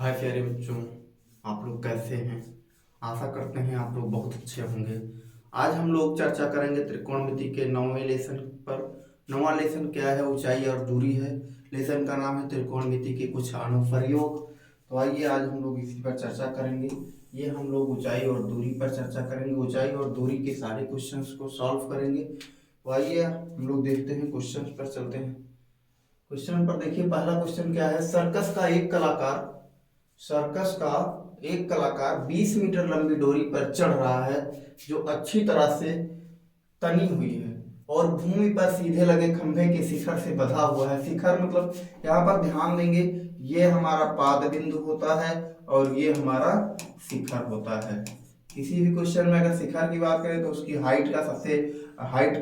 हाय प्यारे बच्चों, आप लोग कैसे हैं। आशा करते हैं आप लोग बहुत अच्छे होंगे। आज हम लोग चर्चा करेंगे त्रिकोणमिति के 9वें लेसन पर। 9वां लेसन क्या है? ऊंचाई और दूरी है। लेसन का नाम है त्रिकोणमिति के कुछ अनुप्रयोग। तो आइए आज हम लोग इसी पर चर्चा करेंगे। ये हम लोग ऊंचाई और दूरी पर चर्चा करेंगे। ऊंचाई और दूरी के सारे क्वेश्चंस को सॉल्व करेंगे। तो आइए हम लोग देखते हैं, क्वेश्चन पर चलते हैं। क्वेश्चन पर देखिए, पहला क्वेश्चन क्या है। सर्कस का एक कलाकार 20 मीटर लंबी डोरी पर चढ़ रहा है जो अच्छी तरह से तनी हुई है और भूमि पर सीधे लगे खंभे के शिखर से बंधा हुआ है। शिखर मतलब यहाँ पर ध्यान देंगे, ये हमारा पाद बिंदु होता है और ये हमारा शिखर होता है। किसी भी क्वेश्चन में अगर शिखर की बात करें तो उसकी हाइट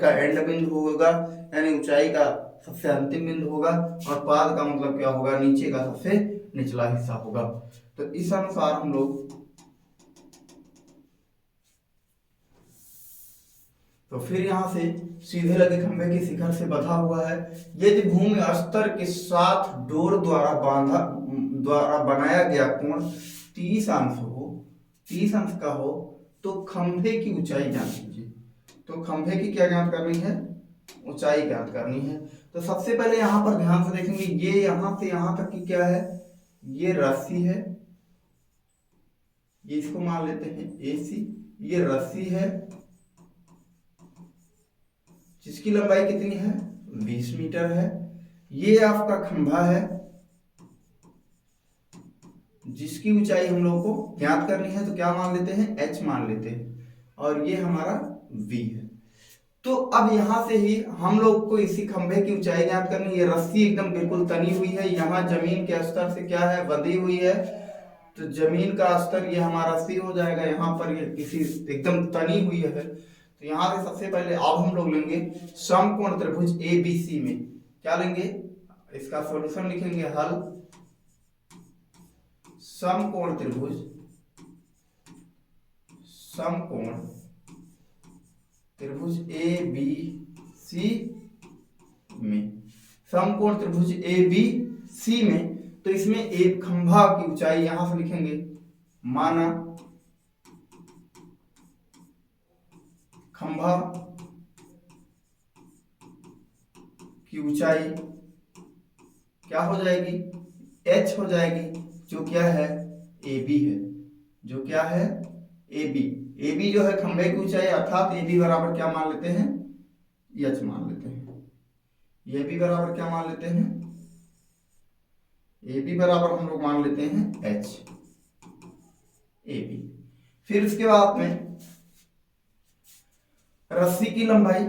का एंड बिंदु होगा, यानी ऊंचाई का सबसे अंतिम बिंदु होगा, और पाद का मतलब क्या होगा? नीचे का सबसे निचला हिस्सा होगा। तो इस अनुसार हम लोग, तो फिर यहां से सीधे लगे खंभे के शिखर से बंधा हुआ है। यदि भूमि स्तर के साथ डोर द्वारा बनाया गया कोण 30 अंश का हो तो खंभे की ऊंचाई ज्ञात कीजिए। तो खंभे की क्या ज्ञात करनी है? ऊंचाई ज्ञात करनी है। तो सबसे पहले यहां पर ध्यान से देखेंगे, ये यहां से यहां तक की क्या है? ये रस्सी है, ये इसको मान लेते हैं AC। ये रस्सी है जिसकी लंबाई कितनी है? 20 मीटर है। ये आपका खंभा है जिसकी ऊंचाई हम लोगों को ज्ञात करनी है, तो क्या मान लेते हैं? H मान लेते हैं, और ये हमारा V है। तो अब यहां से ही हम लोग को इसी खंभे की ऊंचाई ज्ञात करनी है। ये रस्सी एकदम बिल्कुल तनी हुई है, यहाँ जमीन के स्तर से क्या है? बंधी हुई है। तो जमीन का स्तर ये हमारा C हो जाएगा। यहाँ पर ये किसी एकदम तनी हुई है। तो यहाँ से सबसे पहले अब हम लोग लेंगे समकोण त्रिभुज ABC में। क्या लेंगे? इसका सॉल्यूशन लिखेंगे, हल समकोण त्रिभुज ABC में। समकोण त्रिभुज ABC में, तो इसमें एक खंभा की ऊंचाई यहां से लिखेंगे, माना खंभा की ऊंचाई क्या हो जाएगी? H हो जाएगी, जो क्या है? AB है। जो क्या है? AB जो है खंभे की ऊंचाई, अर्थात AB बराबर क्या मान लेते हैं? H मान लेते हैं। AB बराबर क्या मान लेते हैं? AB बराबर हम लोग मान लेते हैं H, AB। फिर उसके बाद में रस्सी की लंबाई,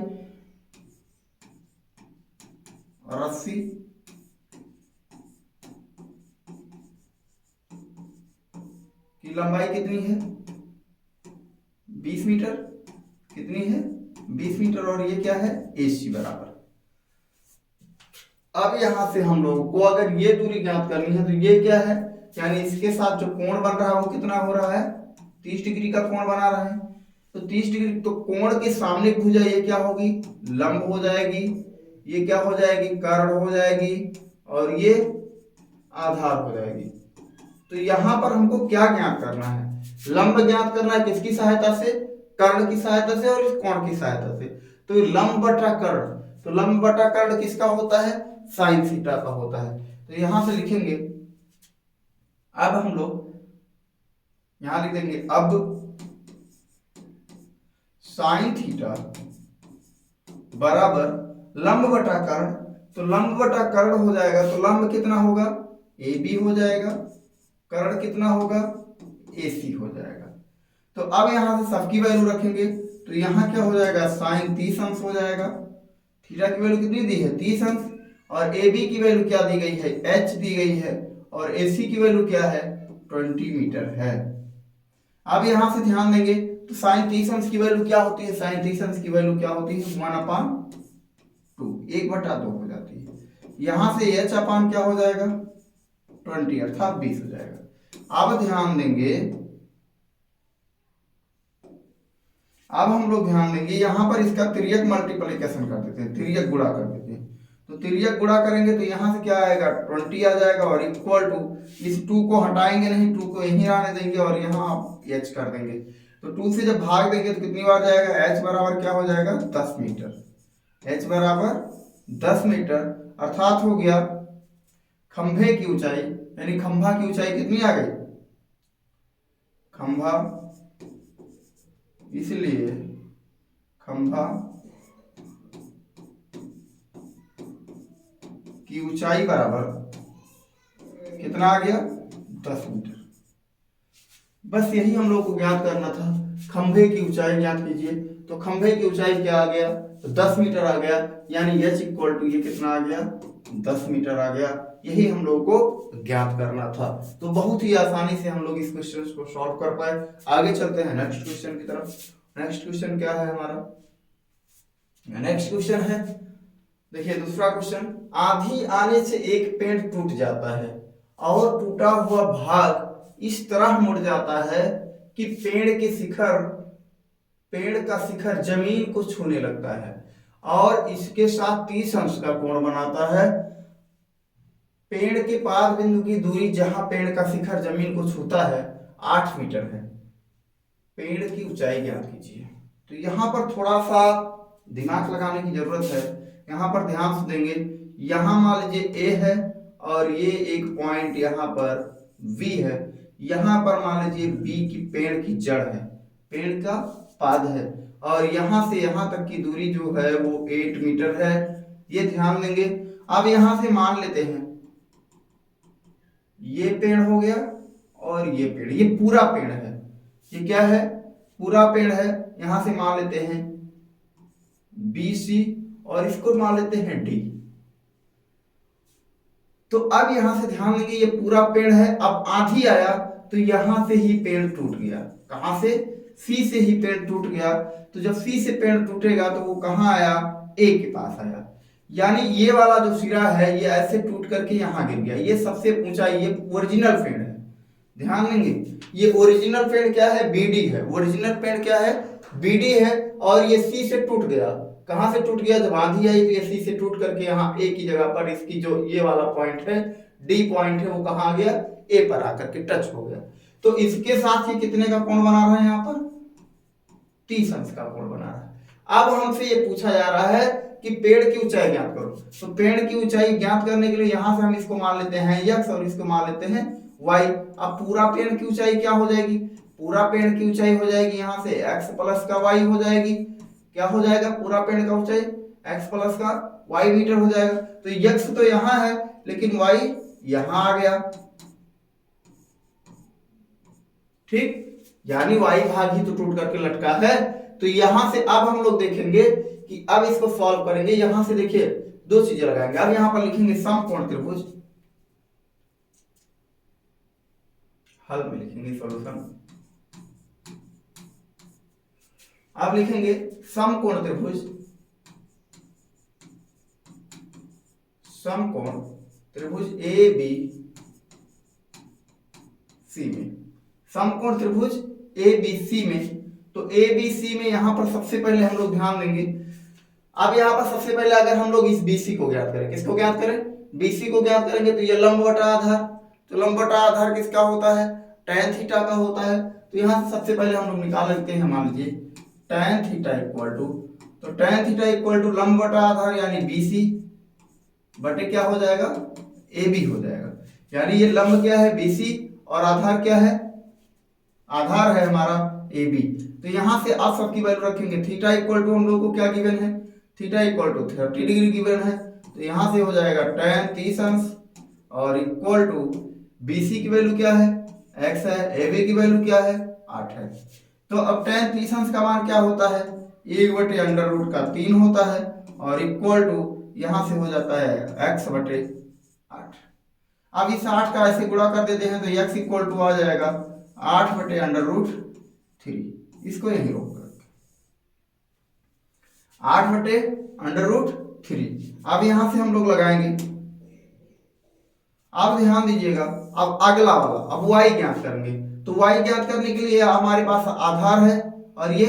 रस्सी की लंबाई कितनी है? 20 मीटर। कितनी है? 20 मीटर। और ये क्या है? AC बराबर। अब यहां से हम लोगों को अगर ये दूरी ज्ञात करनी है तो ये क्या है? यानी इसके साथ जो कोण बन रहा है वो कितना हो रहा है? 30 डिग्री का कोण बना रहा है। तो 30 डिग्री, तो कोण के सामने की भुजा ये क्या होगी? लंब हो जाएगी। ये क्या हो जाएगी? कर्ण हो जाएगी, और ये आधार हो जाएगी। तो यहां पर हमको क्या ज्ञात करना है? लंब ज्ञात करना है। किसकी सहायता से? कर्ण की सहायता से और इस कोण की सहायता से। तो ये लंब बटा कर्ण, तो लंब बटा कर्ण किसका होता है? साइन थीटा का होता है। तो यहां से लिखेंगे, अब हम लोग यहां लिख देंगे, अब साइन थीटा बराबर लंब बटा कर्ण। तो लंब बटा कर्ण हो जाएगा, तो लंब कितना होगा? AB हो जाएगा, कर्ण कितना होगा? AC हो जाएगा। तो अब यहां से सबकी वैल्यू रखेंगे, तो यहां क्या हो जाएगा? साइन 30 अंश हो जाएगा। थीटा की वैल्यू कितनी दी है? 30 अंश। और AB की वैल्यू क्या दी गई है? H दी गई है। और AC की वैल्यू क्या है? 20 मीटर है। अब यहां से ध्यान देंगे, तो साइन 30 अंश की वैल्यू क्या होती है? साइन 30 अंश की वैल्यू क्या होती है? 1/2, 1/2 हो जाती है। यहां से H अपान क्या हो जाएगा? 20, अर्थात 20 हो जाएगा। अब ध्यान देंगे, अब हम लोग ध्यान देंगे, यहां पर इसका तिर्यक मल्टीप्लिकेशन कर देते हैं, तिर्यक गुणा कर देते हैं। तो तिर्यक गुणा करेंगे तो यहाँ से क्या आएगा 20 आ जाएगा, और इक्वल टू इस 2 को हटाएंगे नहीं, 2 को यहीं आने देंगे और यहाँ आप h कर देंगे। तो 2 से जब भाग देंगे तो कितनी बार जाएगा, h बराबर क्या हो जाएगा 10 मीटर, h बराबर 10 मीटर, अर्थात हो गया खंभे की ऊंचाई, यानी खंभा की ऊंचाई कितनी आ गई, खंभा, इसलिए खंभा की ऊंचाई बराबर कितना आ गया 10 मीटर। बस यही हम लोग को ज्ञात करना था, खंभे की ऊंचाई ज्ञात कीजिए। तो खंभे की ऊंचाई क्या आ गया, तो 10 मीटर आ गया, यानी h इक्वल टू ये कितना आ गया 10 मीटर आ गया। यही हम लोग को ज्ञात करना था। तो बहुत ही आसानी से हम लोग इस क्वेश्चन को सॉल्व कर पाए। आगे चलते हैं नेक्स्ट क्वेश्चन की तरफ। नेक्स्ट क्वेश्चन क्या है हमारा, नेक्स्ट क्वेश्चन है, देखिए दूसरा क्वेश्चन, आंधी आने से एक पेड़ टूट जाता है और टूटा हुआ भाग इस तरह मुड़ जाता है कि पेड़ का शिखर जमीन को छूने लगता है और इसके साथ 30 अंश का कोण बनाता है। पेड़ के पाद बिंदु की दूरी जहां पेड़ का शिखर जमीन को छूता है 8 मीटर है। पेड़ की ऊंचाई ज्ञात कीजिए। तो यहाँ पर थोड़ा सा दिमाग लगाने की जरूरत है। यहाँ पर ध्यान से देंगे, यहाँ मान लीजिए A है और ये एक पॉइंट यहाँ पर V है, यहाँ पर मान लीजिए B की पेड़ की जड़ है, पेड़ का पाद है, और यहाँ से यहाँ तक की दूरी जो है वो 8 मीटर है। ये ध्यान देंगे। अब यहाँ से मान लेते हैं ये पेड़ हो गया और ये पेड़, ये पूरा पेड़ है, ये क्या है पूरा पेड़ है। यहां से मान लेते हैं BC और इसको मान लेते हैं D। तो अब यहां से ध्यान देंगे ये पूरा पेड़ है, अब आंधी आया तो यहां से ही पेड़ टूट गया। कहां से, C से ही पेड़ टूट गया। तो जब C से पेड़ टूटेगा तो वो कहां आया, A के पास आया, यानी ये वाला जो सिरा है ये ऐसे टूट करके यहाँ गिर गया। ये सबसे ऊंचा, ये ओरिजिनल पेड़ है, ध्यान देंगे। ये ओरिजिनल पेड़ क्या है, BD है, ओरिजिनल पेड़ क्या है BD है, और ये C से टूट गया। कहां से टूट गया, जब आंधी आई तो ये C से टूट करके यहाँ A की जगह पर इसकी जो ये वाला पॉइंट है D पॉइंट है वो कहाँ आ गया, A पर आकर के टच हो गया। तो इसके साथ ये कितने का कोण बना रहा है, यहाँ पर 30 अंश का कोण बना रहा है। अब हमसे ये पूछा जा रहा है कि पेड़ की ऊंचाई ज्ञात करो। तो पेड़ की ऊंचाई ज्ञात करने के लिए यहां से हम इसको मान लेते हैं x और इसको मान लेते हैं y। अब पूरा पेड़ की ऊंचाई क्या हो जाएगी, पूरा पेड़ की ऊंचाई हो जाएगी यहां से x प्लस का y हो जाएगी। क्या हो जाएगा, पूरा पेड़ का ऊंचाई x प्लस का y मीटर हो जाएगा। तो x तो यहां है लेकिन y यहां आ गया, ठीक, यानी y भाग ही तो टूट करके लटका है। तो यहां से अब हम लोग देखेंगे कि अब इसको सॉल्व करेंगे। यहां से देखिए दो चीजें लगाएंगे। अब यहां पर लिखेंगे समकोण त्रिभुज, हल में लिखेंगे सॉल्यूशन। अब लिखेंगे समकोण त्रिभुज, समकोण त्रिभुज ABC में, समकोण त्रिभुज ABC में। तो ABC में यहां पर सबसे पहले हम लोग ध्यान देंगे। अब यहां पर सबसे पहले अगर हम लोग इस BC को ज्ञात करें, किसको ज्ञात करें, BC को ज्ञात करेंगे तो ये लंब बटा आधार, तो लंब बटा आधार किसका होता है, tan थीटा का होता है। तो यहां से सबसे पहले हम लोग निकाल लेते हैं, मान लीजिए tan थीटा इक्वल टू, तो tan थीटा इक्वल टू लंब बटा आधार यानी BC बटे क्या हो जाएगा, AB हो जाएगा। यानी ये लंब क्या है BC और आधार क्या है, आधार है हमारा AB। तो यहां से आप सबकी वैल्यू रखेंगे। थीटा इक्वल टू हम लोग को क्या गिवन है, theta equal to 30 degree given है। तो यहां से हो जाएगा tan 30 अंश और इक्वल टू BC की वैल्यू क्या है, x है, AB की वैल्यू क्या है, 8 है। तो अब tan 30 अंश का मान क्या होता है, 1/√3 होता है और इक्वल टू यहां से हो जाता है x/8। अब इस 8 का ऐसे गुणा कर देते हैं तो x इक्वल टू आ जाएगा 8/√3। इसको यहीं रोक कर 8/√3। अब यहां से हम लोग लगाएंगे। अब ध्यान दीजिएगा, अब अगला वाला, अब y ज्ञात करेंगे। तो y ज्ञात करने के लिए हमारे पास आधार है और ये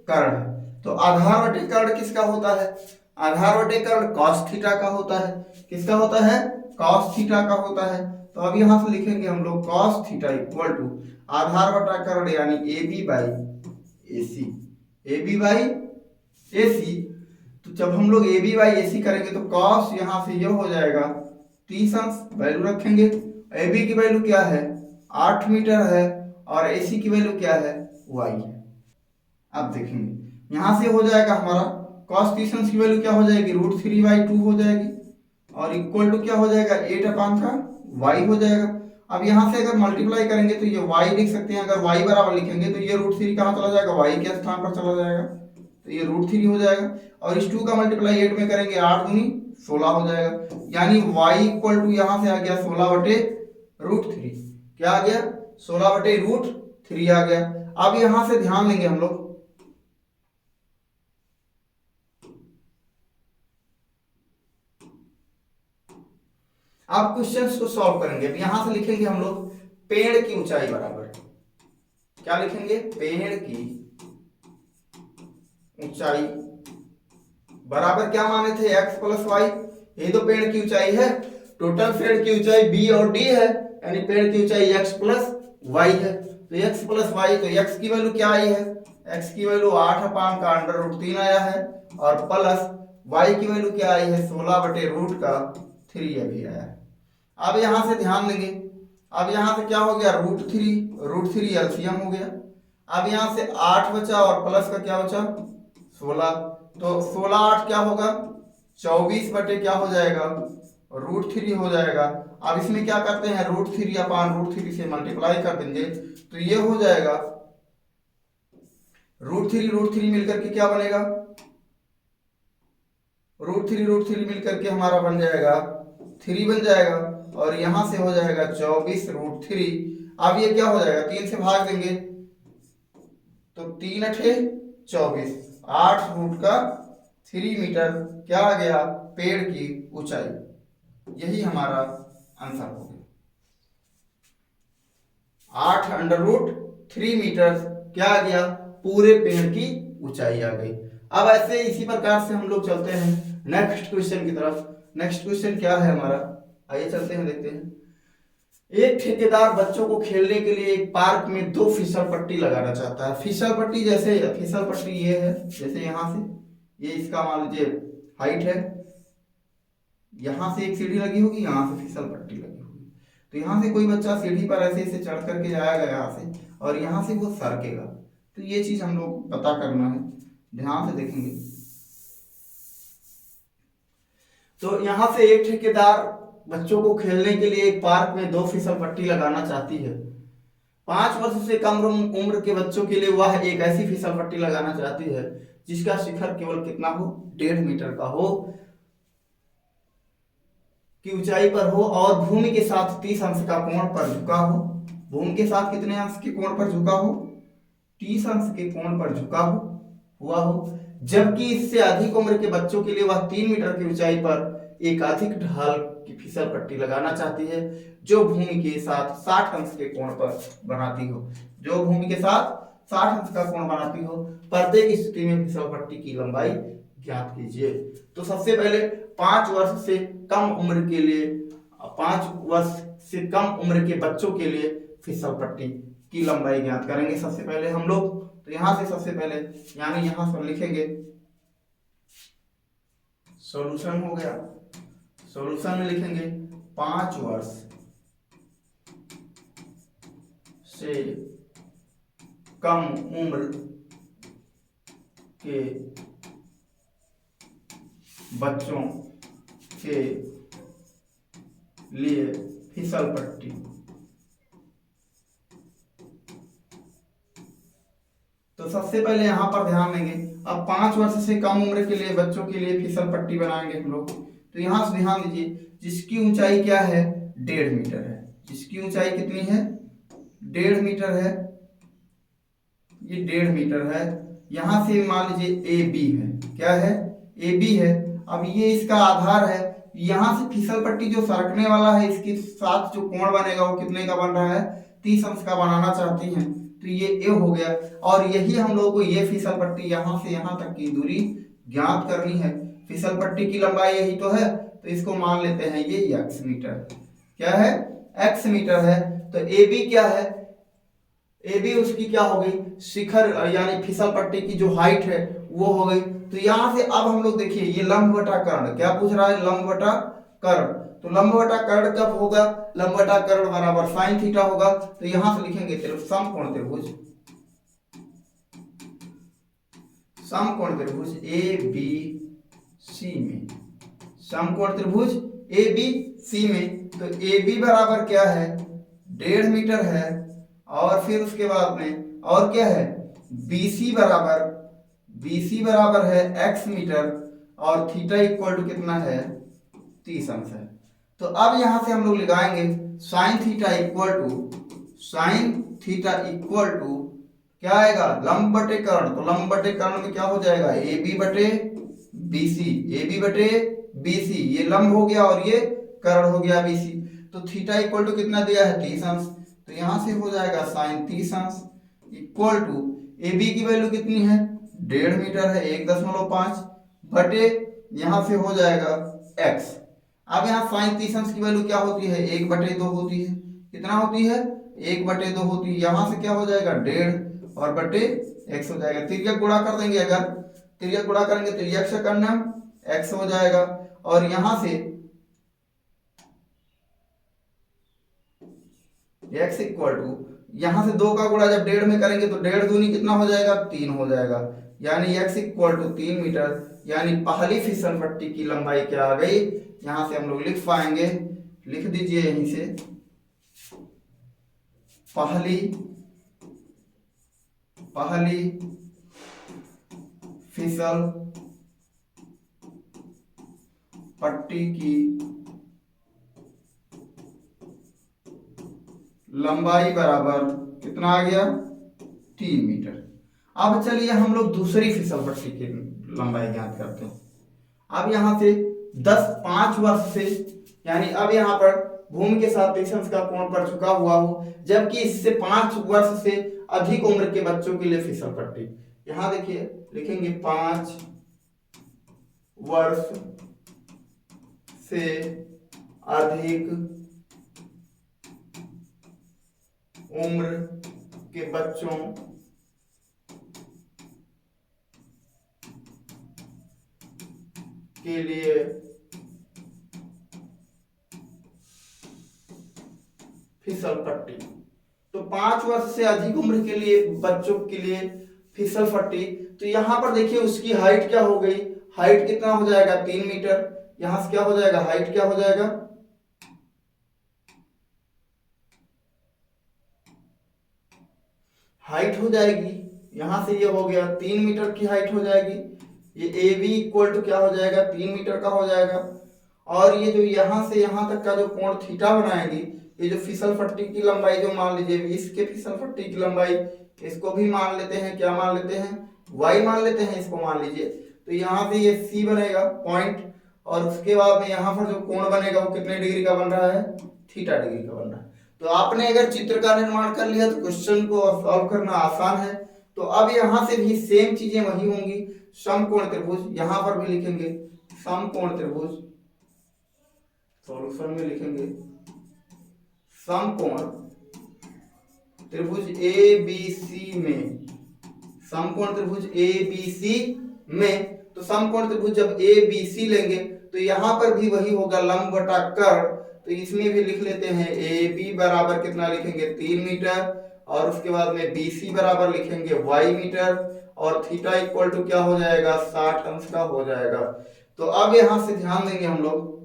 कर्ण है। तो आधार बटे कर्ण किसका होता है, आधार बटे कर्ण cos थीटा का होता है। किसका होता है? cos थीटा का होता है। तो अब यहां से लिखेंगे हम लोग cos थीटा इक्वल टू आधार बटा कर्ण यानी A B by A C. A B by A C, तो जब हम लोग ए बी बाई ए सी करेंगे तो cos यहां से ये हो जाएगा 30 अंश, वैल्यू रखेंगे। ए बी की वैल्यू क्या है? 8 मीटर है और ए सी की वैल्यू क्या है? y है। अब देखेंगे यहां से हो जाएगा हमारा cos 30 अंश की वैल्यू क्या हो जाएगी? √3/2 हो जाएगी और इक्वल टू क्या हो जाएगा? 8 अपान का y हो जाएगा। अब यहां से अगर मल्टीप्लाई करेंगे तो ये y लिख सकते हैं। अगर y बराबर लिखेंगे तो ये √3 कहाँ चला जाएगा? y के स्थान पर चला जाएगा, तो ये √3 हो जाएगा। और इस 2 का मल्टीप्लाई 8 में करेंगे, 8 दूनी 16 हो जाएगा। यानी y इक्वल टू यहां से आ गया 16/√3। क्या आ गया? 16/√3 आ गया। अब यहां से ध्यान देंगे हम लोग, अब क्वेश्चंस को सॉल्व करेंगे। अब यहां से लिखेंगे हम लोग पेड़ की ऊंचाई बराबर, क्या लिखेंगे? पेड़ की ऊंचाई बराबर क्या माने थे? x plus y. ये तो पेड़ की ऊंचाई है, टोटल पेड़ की ऊंचाई b और d है, यानी पेड़ की ऊंचाई x प्लस वाई है। तो x प्लस वाई, तो x की वैल्यू क्या आई है? x की वैल्यू 8 अपान का √3 आया है और प्लस y की वैल्यू क्या आई है? 16/√3 अभी आया है। अब यहां से ध्यान देंगे, अब यहां से क्या हो गया? √3 एलसीएम हो गया। अब यहां से 8 बचा और प्लस का क्या बचा? 16। तो 16 8 क्या होगा? 24 बटे क्या हो जाएगा? √3 हो जाएगा। अब इसमें क्या करते हैं? √3 अपान √3 से मल्टीप्लाई कर देंगे तो ये हो जाएगा √3 मिलकर के क्या बनेगा? √3 मिलकर के हमारा बन जाएगा 3 बन जाएगा और यहां से हो जाएगा 24√3। अब ये क्या हो जाएगा? 3 से भाग देंगे तो 3 अठे 24, 8√3 मीटर क्या आ गया? पेड़ की ऊंचाई। यही हमारा आंसर हो गया। 8√3 मीटर क्या आ गया? पूरे पेड़ की ऊंचाई आ गई। अब ऐसे इसी प्रकार से हम लोग चलते हैं नेक्स्ट क्वेश्चन की तरफ। नेक्स्ट क्वेश्चन क्या है हमारा? आइए चलते हैं, देखते हैं। एक ठेकेदार बच्चों को खेलने के लिए एक पार्क में 2 फिसल पट्टी लगाना चाहता है। फिसल पट्टी जैसे, फिसल पट्टी ये है, जैसे यहां से ये इसका मान लीजिए हाइट है, यहां से एक सीढ़ी लगी होगी, यहां से फिसल पट्टी लगी होगी। तो यहां से कोई बच्चा सीढ़ी पर ऐसे ऐसे चढ़ करके जाएगा यहाँ से, और यहां से वो सरकेगा। तो ये चीज हम लोग पता करना है, ध्यान से देखेंगे। तो यहां से एक ठेकेदार बच्चों को खेलने के लिए एक पार्क में 2 फिसल पट्टी लगाना चाहती है। 5 वर्ष से कम उम्र के बच्चों के लिए वह एक ऐसी फिसल पट्टी लगाना चाहती है जिसका शिखर केवल कितना हो? 1.5 मीटर का हो, की ऊंचाई पर हो और भूमि के साथ 30 अंश का कोण पर झुका हो। भूमि के साथ कितने अंश के कोण पर झुका हो? 30 अंश के कोण पर झुका हुआ हो। जबकि इससे अधिक उम्र के बच्चों के लिए वह 3 मीटर की ऊंचाई पर एक अधिक ढाल की फिसल पट्टी लगाना चाहती है जो भूमि के साथ 60 अंश के कोण पर बनाती हो। जो भूमि के साथ 60 अंश का कोण बनाती हो। प्रत्येक स्थिति में फिसल पट्टी की लंबाई ज्ञात कीजिए। तो सबसे पहले 5 वर्ष से कम उम्र के लिए, 5 वर्ष से कम उम्र के बच्चों के लिए फिसल पट्टी की लंबाई ज्ञात करेंगे सबसे पहले हम लोग। तो यहां से सबसे पहले यानी यहां पर लिखेंगे सॉल्यूशन हो गया। सॉल्यूशन में लिखेंगे 5 वर्ष से कम उम्र के बच्चों के लिए फिसल पट्टी तो सबसे पहले यहां पर ध्यान देंगे। अब 5 वर्ष से कम उम्र के लिए बच्चों के लिए फिसल पट्टी बनाएंगे हम लोग। तो यहां से ध्यान दीजिए, जिसकी ऊंचाई क्या है? 1.5 मीटर है। जिसकी ऊंचाई कितनी है? 1.5 मीटर है। ये 1.5 मीटर है। यहां से मान लीजिए ए बी है। क्या है? ए बी है। अब ये इसका आधार है। यहां से फिसल पट्टी जो सरकने वाला है, इसके साथ जो कोण बनेगा वो कितने का बन रहा है? 30 अंश का बनाना चाहती हैं। तो ये ए हो गया। और यही हम लोगों को ये फिसल पट्टी यहां से यहां तक की दूरी ज्ञात करनी है। फिसल पट्टी की लंबाई यही तो है, तो इसको मान लेते हैं ये x मीटर। क्या है? x मीटर है। तो AB क्या है? AB उसकी क्या हो गई? शिखर यानी फिसल पट्टी की जो हाइट है वो हो गई। तो यहां से अब हम लोग देखिए ये लंब बटा कर्ण, क्या पूछ रहा है? लंब बटा कर्ण। तो लंब बटा कर्ण कब होगा? लंब बटा कर्ण बराबर साइन थीटा होगा। तो यहां से लिखेंगे समकोण त्रिभुज, समकोण त्रिभुज ABC में, समकोण त्रिभुज ABC में। तो AB बराबर क्या है? 1.5 मीटर है। और फिर उसके बाद में और क्या है? BC बराबर है x मीटर, और थीटा इक्वल टू कितना है? 30 अंश है। तो अब यहां से हम लोग लगाएंगे साइन थीटा इक्वल टू क्या आएगा? लंब बटे कर्ण। तो लंब बटे कर्ण में क्या हो जाएगा? AB बटे BC, ये लंब हो गया और ये कर्ण हो गया BC। तो थीटा इक्वल टू कितना दिया है? 30 अंश। तो यहां से हो जाएगा साइन 30 अंश इक्वल टू AB की वैल्यू कितनी है? 1.5 मीटर है, 1.5 बटे यहां से हो जाएगा x। अब यहाँ साइन 30 अंश की वैल्यू क्या होती है? 1/2 होती है। कितना होती है? 1/2 होती है। यहां से क्या हो जाएगा? 1.5 और बटे x हो जाएगा। तिर्यक गुणा कर देंगे, अगर तिर्यक गुणा करेंगे तो x का कर्णम x हो जाएगा। और यहां से x इक्वल टू यहां से 2 का गुणा जब 1.5 में करेंगे तो 1.5 दूनी कितना हो जाएगा? 3 हो जाएगा। यानी x इक्वल टू 3 मीटर। यानी पहली फिसल पट्टी की लंबाई क्या आ गई? यहां से हम लोग लिख पाएंगे, लिख दीजिए यहीं से, पहली फिसल पट्टी की लंबाई बराबर कितना आ गया? 3 मीटर। अब चलिए हम लोग दूसरी फिसल पट्टी की लंबाई ज्ञात करते हैं। अब यहां से 5 वर्ष से, यानी अब यहां पर भूमि के साथ डिस्टेंस का कोण पड़ चुका हुआ हो, जबकि इससे 5 वर्ष से अधिक उम्र के बच्चों के लिए फिसल पट्टी। यहां देखिए लिखेंगे 5 वर्ष से अधिक उम्र के बच्चों के लिए फिसल पट्टी। तो 5 वर्ष से अधिक उम्र के लिए बच्चों के लिए फिसल पट्टी। तो यहां पर देखिए उसकी हाइट क्या हो गई? हाइट कितना हो जाएगा? 3 मीटर। यहां से क्या हो जाएगा? हाइट क्या हो जाएगा? हाइट हो जाएगी, यहां से ये हो गया 3 मीटर की हाइट हो जाएगी। ये AB इक्वल टू क्या हो जाएगा? 3 मीटर का हो जाएगा। और ये जो यहां से यहां तक का जो कोण थीटा बनाएगी, ये जो फिसल पट्टी की लंबाई जो मान लीजिए इसके फिसल पट्टी की लंबाई, इसको भी मान लेते हैं, क्या मान लेते हैं? y मान लेते हैं, इसको मान लीजिए। तो यहाँ से ये C बनेगा पॉइंट, और उसके बाद में यहाँ पर जो कोण बनेगा वो कितने डिग्री का बन रहा है? थीटा डिग्री का बन रहा है। तो आपने अगर चित्र का निर्माण कर लिया तो क्वेश्चन को सॉल्व करना आसान है। तो अब यहाँ से भी सेम चीजें वही होंगी। समकोण त्रिभुज यहां पर भी लिखेंगे, समकोण त्रिभुज, सॉल्यूशन में लिखेंगे समकोण त्रिभुज ABC में, समकोण त्रिभुज ABC में। तो समकोण त्रिभुज जब ABC लेंगे तो यहां पर भी वही होगा, लंब बटा कर्ण। तो इसमें भी लिख लेते हैं AB बराबर कितना लिखेंगे? 3 मीटर, और उसके बाद में BC बराबर लिखेंगे y मीटर, और थीटा इक्वल टू क्या हो जाएगा? 60 अंश का हो जाएगा। तो अब यहां से ध्यान देंगे हम लोग,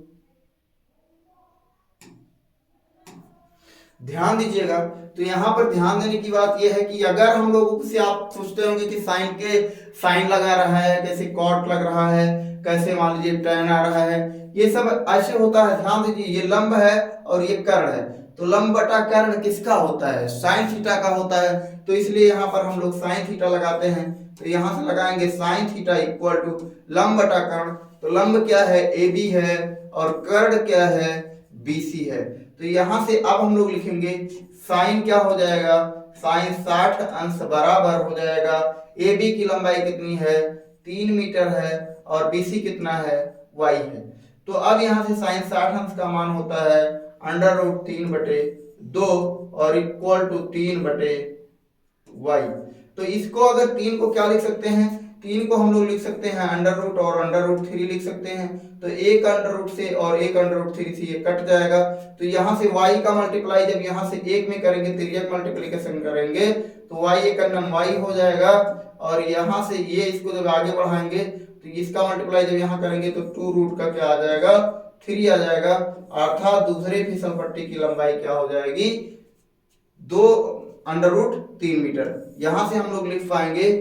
ध्यान दीजिएगा। तो यहाँ पर ध्यान देने की बात यह है कि अगर हम लोगों से आप सोचते होंगे कि साइन लगा रहा है, कैसे कॉट लग रहा है, कैसे मान लीजिए टैन आ रहा है, ये सब ऐसे होता है। ध्यान दीजिए, ये लंब है और ये कर्ण है। तो लंब बटा कर्ण किसका होता है? साइन थीटा का होता है। तो इसलिए यहाँ पर हम लोग साइन थीटा लगाते हैं। तो यहाँ से लगाएंगे साइन थीटा इक्वल टू लंब बटा कर्ण। तो लंब क्या है? AB है, और कर्ण क्या है? BC है। तो यहां से अब हम लोग लिखेंगे साइन क्या हो जाएगा? साइन 60 अंश बराबर हो जाएगा, AB की लंबाई कितनी है? 3 मीटर है, और BC कितना है, y है। तो अब यहाँ से sin 60 अंश का मान होता है √3/2 और इक्वल टू 3/y। तो इसको अगर 3 को क्या लिख सकते हैं, 3 को हम लोग लिख सकते हैं √ और √3 लिख सकते हैं। तो एक √ से और एक √3 से ये कट जाएगा। तो यहाँ से y का मल्टीप्लाई जब यहाँ से 1 में करेंगे, तिर्यक मल्टीप्लिकेशन करेंगे तो y एक y हो जाएगा, और यहाँ से ये इसको जब आगे बढ़ाएंगे तो इसका मल्टीप्लाई जब यहाँ करेंगे तो 2 का क्या आ जाएगा, 3 आ जाएगा। अर्थात दूसरे फिसल पट्टी की लंबाई क्या हो जाएगी, 2√3 मीटर। यहां से हम लोग लिख पाएंगे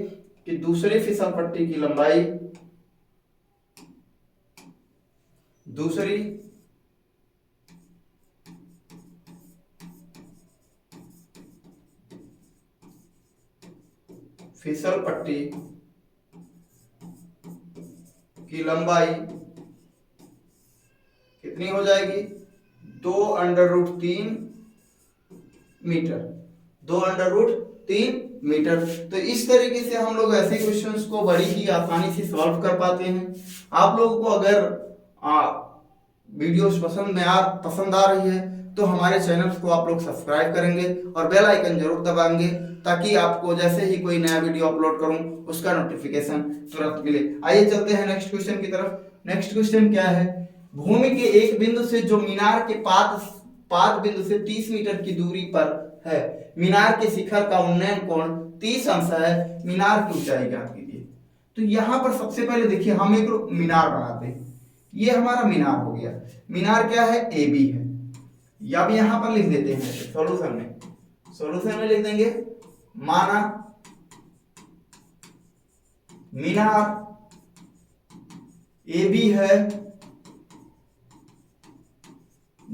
कि दूसरी फिसल पट्टी की लंबाई, दूसरी फिसल पट्टी की लंबाई कितनी हो जाएगी, 2√3 मीटर, 2√3 मीटर। तो इस तरीके से हम लोग ऐसे क्वेश्चंस को बड़ी ही आसानी से सॉल्व कर पाते हैं। आप लोगों को अगर वीडियोस पसंद आ रही है तो हमारे चैनल को आप लोग सब्सक्राइब करेंगे और बेल आइकन जरूर दबाएंगे, ताकि आपको जैसे ही कोई नया वीडियो अपलोड करूं उसका नोटिफिकेशन तुरंत मिले। आइए चलते हैं नेक्स्ट क्वेश्चन की तरफ। नेक्स्ट क्वेश्चन क्या है, भूमि के एक बिंदु से जो मीनार के पाद बिंदु से 30 मीटर की दूरी पर है, मीनार के शिखर का उन्नयन कोण 30 अंश है, मीनार की ऊंचाई ज्ञात कीजिए। तो यहाँ पर सबसे पहले देखिए हम एक मीनार बनाते हैं। ये हमारा मीनार हो गया। मीनार क्या है, AB है। या भी यहाँ पर लिख देते हैं सॉल्यूशन में लिख देंगे, माना मीनार AB है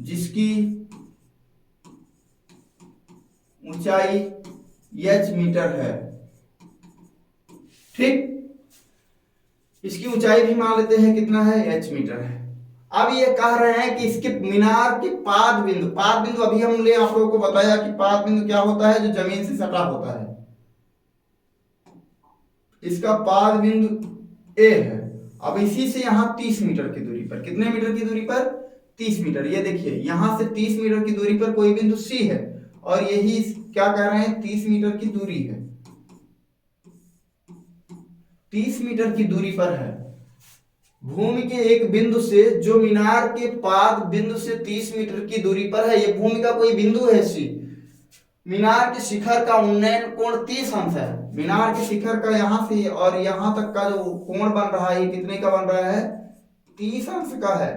जिसकी ऊंचाई h मीटर है। ठीक, इसकी ऊंचाई भी मान लेते हैं कितना है, h मीटर है। अब ये कह रहे हैं कि इसके मीनार के पाद बिंदु अभी हमने आप लोगों को बताया कि पाद बिंदु क्या होता है, जो जमीन से सटा होता है। इसका पाद बिंदु A है। अब इसी से यहाँ 30 मीटर की दूरी पर, कितने मीटर की दूरी पर, 30 मीटर। ये देखिए यहां से 30 मीटर की दूरी पर कोई बिंदु C है, और यही क्या कह रहे हैं, 30 मीटर की दूरी है, 30 मीटर की दूरी पर है। भूमि के एक बिंदु से जो मीनार के पाद बिंदु से 30 मीटर की दूरी पर है, ये भूमि का कोई बिंदु है C। मीनार के शिखर का उन्नयन कोण 30 अंश है। मीनार के शिखर का यहां से और यहां तक का जो कोण बन रहा है, ये कितने का बन रहा है, 30 अंश का है।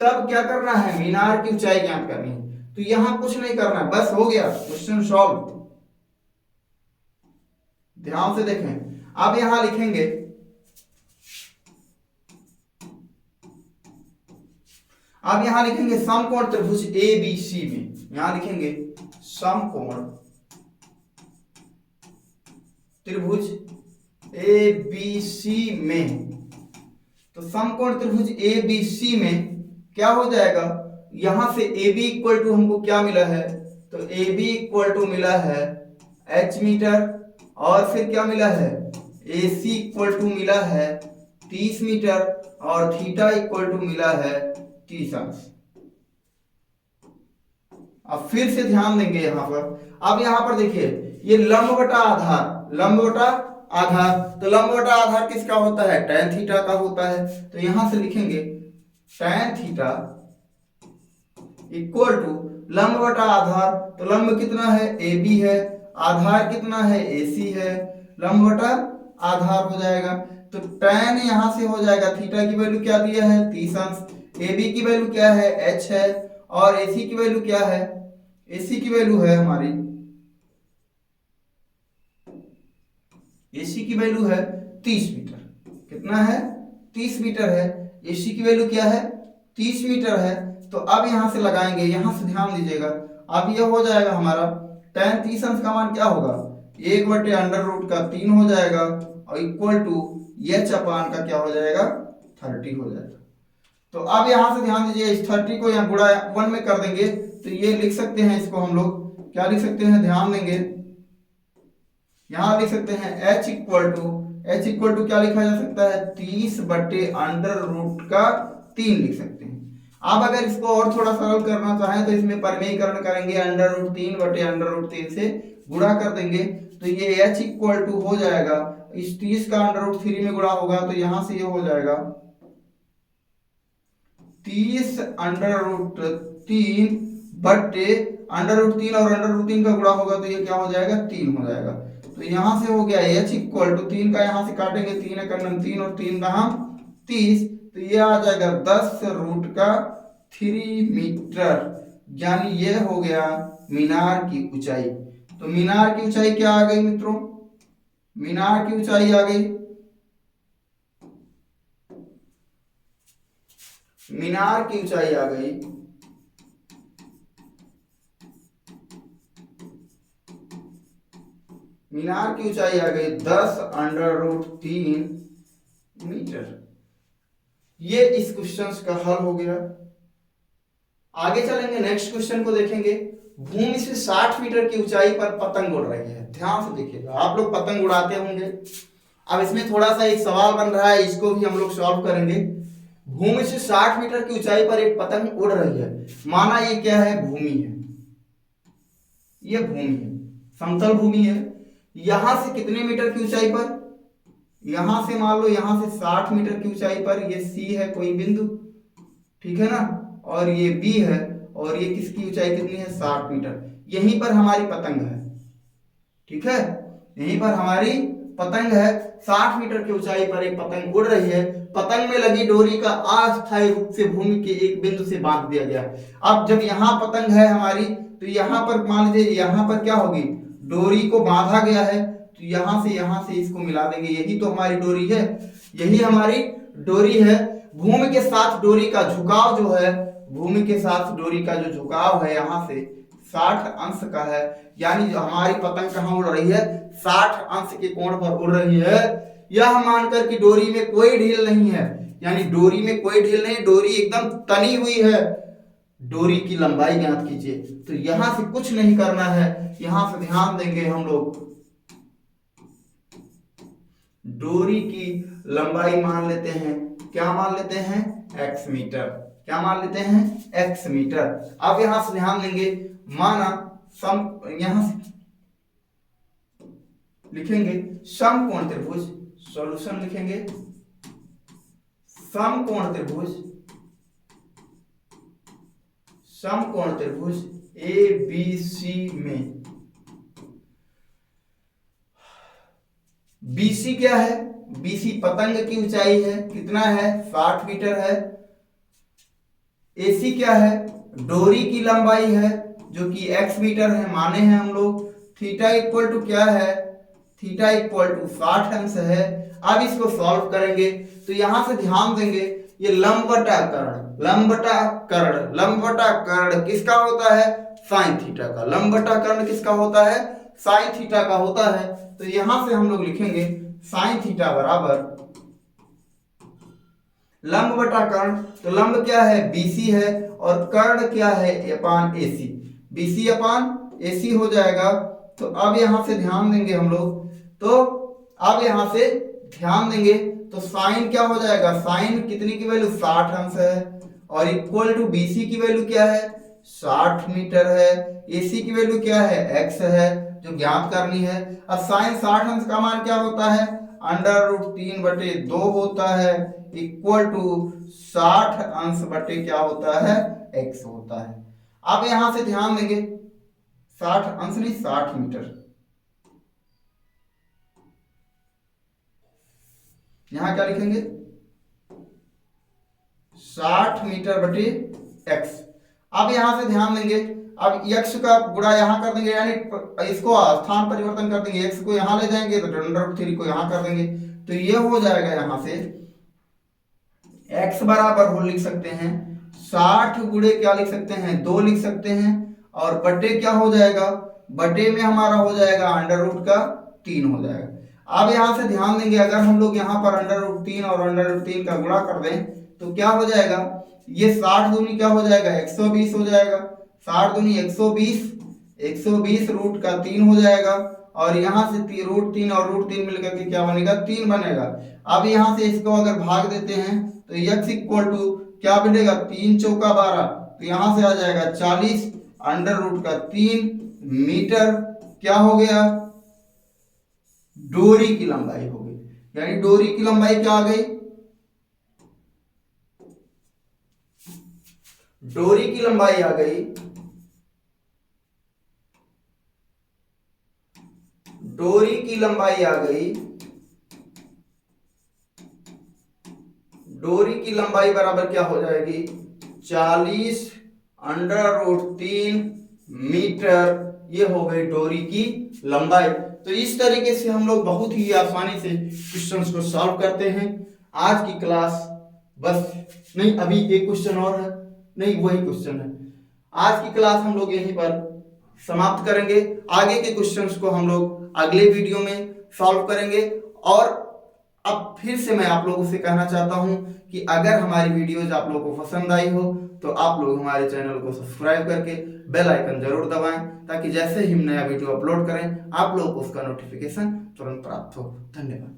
तब क्या करना है, मीनार की ऊंचाई ज्ञात करनी है। तो यहां कुछ नहीं करना, बस हो गया, क्वेश्चन सॉल्व। ध्यान से देखें। अब यहां लिखेंगे, अब यहां लिखेंगे समकोण त्रिभुज ABC में, यहां लिखेंगे समकोण त्रिभुज ABC में। तो समकोण त्रिभुज ABC में क्या हो जाएगा, यहां से AB इक्वल टू हमको क्या मिला है, तो AB इक्वल टू मिला है h मीटर, और फिर क्या मिला है, AC इक्वल टू मिला है 30 मीटर, और थीटा इक्वल टू मिला है 30 अंश। अब फिर से ध्यान देंगे यहां पर। अब यहां पर देखिए ये लंब बटा आधार, लंब बटा आधार, तो लंब बटा आधार किसका होता है, tan थीटा का होता है। तो यहां से लिखेंगे tan थीटा इक्वल टू लंब बटा आधार। तो लंब कितना है, AB है, आधार कितना है, AC है, लंब बटा आधार हो जाएगा। तो tan यहां से हो जाएगा, थीटा की वैल्यू क्या दिया है, 30 अंश, AB की वैल्यू क्या है, h है, और AC की वैल्यू क्या है, AC की वैल्यू है हमारी, AC की वैल्यू है 30 मीटर। कितना है, 30 मीटर है। AC की वैल्यू क्या है, 30 मीटर है। तो अब यहां से लगाएंगे, यहां से ध्यान दीजिएगा। अब यह हो जाएगा हमारा tan 30 अंश का मान क्या होगा, 1/√3 हो जाएगा, और इक्वल टू h अपान का क्या हो जाएगा, 30 हो जाएगा। तो अब यहां से ध्यान दीजिए, इस 30 को यहाँ गुणा 1 में कर देंगे, तो ये लिख सकते हैं, इसको हम लोग क्या लिख सकते हैं, ध्यान देंगे, यहां लिख सकते हैं h equal to h equal to क्या लिखा जा सकता है 30/√3 लिख सकते हैं। आप अगर इसको और थोड़ा सरल करना चाहें तो इसमें परिमेयीकरण करेंगे, √3/√3 से गुणा कर देंगे तो ये h इक्वल टू हो जाएगा, इस 30 का √3 में गुणा होगा तो यहां से ये हो जाएगा 30/√3 बटे √3 और √3 का गुणा होगा तो ये क्या हो जाएगा 3 हो जाएगा। तो यहां से हो गया h इक्वल टू 3 का यहां से काटेंगे 3 है 3 और 3 का हम 30, तो ये आ जाएगा 10√3 मीटर, यानी ये हो गया मीनार की ऊंचाई। तो मीनार की ऊंचाई क्या आ गई मित्रों, मीनार की ऊंचाई आ गई, मीनार की ऊंचाई आ गई मीनार की ऊंचाई आ गई 10√3 मीटर। ये इस क्वेश्चन का हल हो गया। आगे चलेंगे, नेक्स्ट क्वेश्चन को देखेंगे। भूमि से 60 मीटर की ऊंचाई पर पतंग उड़ रही है। ध्यान से देखिएगा, आप लोग पतंग उड़ाते होंगे। अब इसमें थोड़ा सा एक सवाल बन रहा है, इसको भी हम लोग सॉल्व करेंगे। भूमि से 60 मीटर की ऊंचाई पर एक पतंग उड़ रही है, माना ये क्या है भूमि है, ये भूमि है, समतल भूमि है। यहां से कितने मीटर की ऊंचाई पर, यहां से मान लो यहां से 60 मीटर की ऊंचाई पर ये सी है कोई बिंदु, ठीक है ना, और ये बी है, और ये किसकी ऊंचाई कितनी है 60 मीटर। यहीं पर हमारी पतंग है, ठीक है, यहीं पर हमारी पतंग है। 60 मीटर की ऊंचाई पर एक पतंग उड़ रही है। पतंग में लगी डोरी का अस्थायी रूप से भूमि के एक बिंदु से बांध दिया गया। अब जब यहाँ पतंग है हमारी, तो यहाँ पर मान लीजिए यहाँ पर क्या होगी, डोरी को बांधा गया है, तो यहाँ से इसको मिला देंगे, यही तो हमारी डोरी है, यही हमारी डोरी है। भूमि के साथ डोरी का झुकाव जो है, भूमि के साथ डोरी का जो झुकाव है यहाँ से 60 अंश का है, यानी हमारी पतंग कहाँ उड़ रही है 60 अंश के कोण पर उड़ रही है। यह मानकर कि डोरी में कोई ढील नहीं है, यानी डोरी में कोई ढील नहीं, डोरी एकदम तनी हुई है। डोरी की लंबाई ज्ञात कीजिए, तो यहां से कुछ नहीं करना है, यहां से ध्यान देंगे हम लोग, डोरी की लंबाई मान लेते हैं, क्या मान लेते हैं x मीटर, क्या मान लेते हैं x मीटर। अब यहां से ध्यान देंगे, माना यहां से लिखेंगे समकोण त्रिभुज, सॉल्यूशन लिखेंगे समकोण त्रिभुज, समकोण त्रिभुज ABC में BC क्या है, BC पतंग की ऊंचाई है, कितना है 60 मीटर है। AC क्या है, डोरी की लंबाई है जो कि x मीटर है, माने हैं हम लोग। थीटा इक्वल टू क्या है, थीटा इक्वल टू 60 अंश है। अब इसको सॉल्व करेंगे तो यहां से ध्यान देंगे, ये लंब बटा कर्ण, लंब बटा कर्ण, लंब बटा कर्ण किसका होता है साइन थीटा का, लंब बटा कर्ण किसका होता है साइन थीटा का होता है। तो यहां से हम लोग लिखेंगे साइन थीटा बराबर लंब बटा कर्ण, तो लंब क्या है BC है और कर्ण क्या है अपान AC, BC अपान AC हो जाएगा। तो अब यहां से ध्यान देंगे हम लोग, तो अब यहां से ध्यान देंगे तो साइन क्या हो जाएगा, साइन कितनी की वैल्यू 60 अंश है, और इक्वल टू BC की वैल्यू क्या है 60 मीटर है, AC की वैल्यू क्या है x है जो ज्ञात करनी है। अब साइन 60 अंश का मान क्या होता है √3/2 होता है, इक्वल टू 60 अंश बटे क्या होता है x होता है। अब यहां से ध्यान देंगे 60 अंश नहीं 60 मीटर, यहां क्या लिखेंगे 60 मीटर बटे x। अब यहां से ध्यान देंगे, अब x का गुणा यहां कर देंगे, यानी इसको स्थान परिवर्तन कर देंगे, x को यहां ले जाएंगे तो √3 को यहां कर देंगे, तो ये हो जाएगा यहां से x बराबर हो लिख सकते हैं 60 गुणे क्या लिख सकते हैं 2 लिख सकते हैं, और बटे क्या हो जाएगा, बटे में हमारा हो जाएगा √3 हो जाएगा। अब यहां से ध्यान देंगे, अगर हम लोग यहाँ पर √3 और √3 का गुणा कर दें तो क्या हो जाएगा, ये 60 दूनी क्या हो जाएगा 120 हो जाएगा, 60 दूनी 120, 120 √3 हो जाएगा, और यहाँ से √3 और √3 मिलकर के क्या बनेगा 3 बनेगा। अब यहाँ से इसको अगर भाग देते हैं तो x इक्वल टू क्या बनेगा 3 चौका 12, तो यहाँ से आ जाएगा 40 √3 मीटर क्या हो गया डोरी की लंबाई हो गई। यानी डोरी की लंबाई क्या आ गई, डोरी की लंबाई आ गई, डोरी की लंबाई आ गई, डोरी की लंबाई बराबर क्या हो जाएगी 40 √3 मीटर। ये हो गई डोरी की लंबाई। तो इस तरीके से हम लोग बहुत ही आसानी से क्वेश्चंस को सॉल्व करते हैं। आज की क्लास बस नहीं, अभी एक क्वेश्चन और है, नहीं वही क्वेश्चन है। आज की क्लास हम लोग यहीं पर समाप्त करेंगे। आगे के क्वेश्चंस को हम लोग अगले वीडियो में सॉल्व करेंगे। और अब फिर से मैं आप लोगों से कहना चाहता हूं कि अगर हमारी वीडियोज आप लोगों को पसंद आई हो तो आप लोग हमारे चैनल को सब्सक्राइब करके बेल आइकन जरूर दबाएं, ताकि जैसे ही हम नया वीडियो अपलोड करें आप लोगों को उसका नोटिफिकेशन तुरंत प्राप्त हो। धन्यवाद।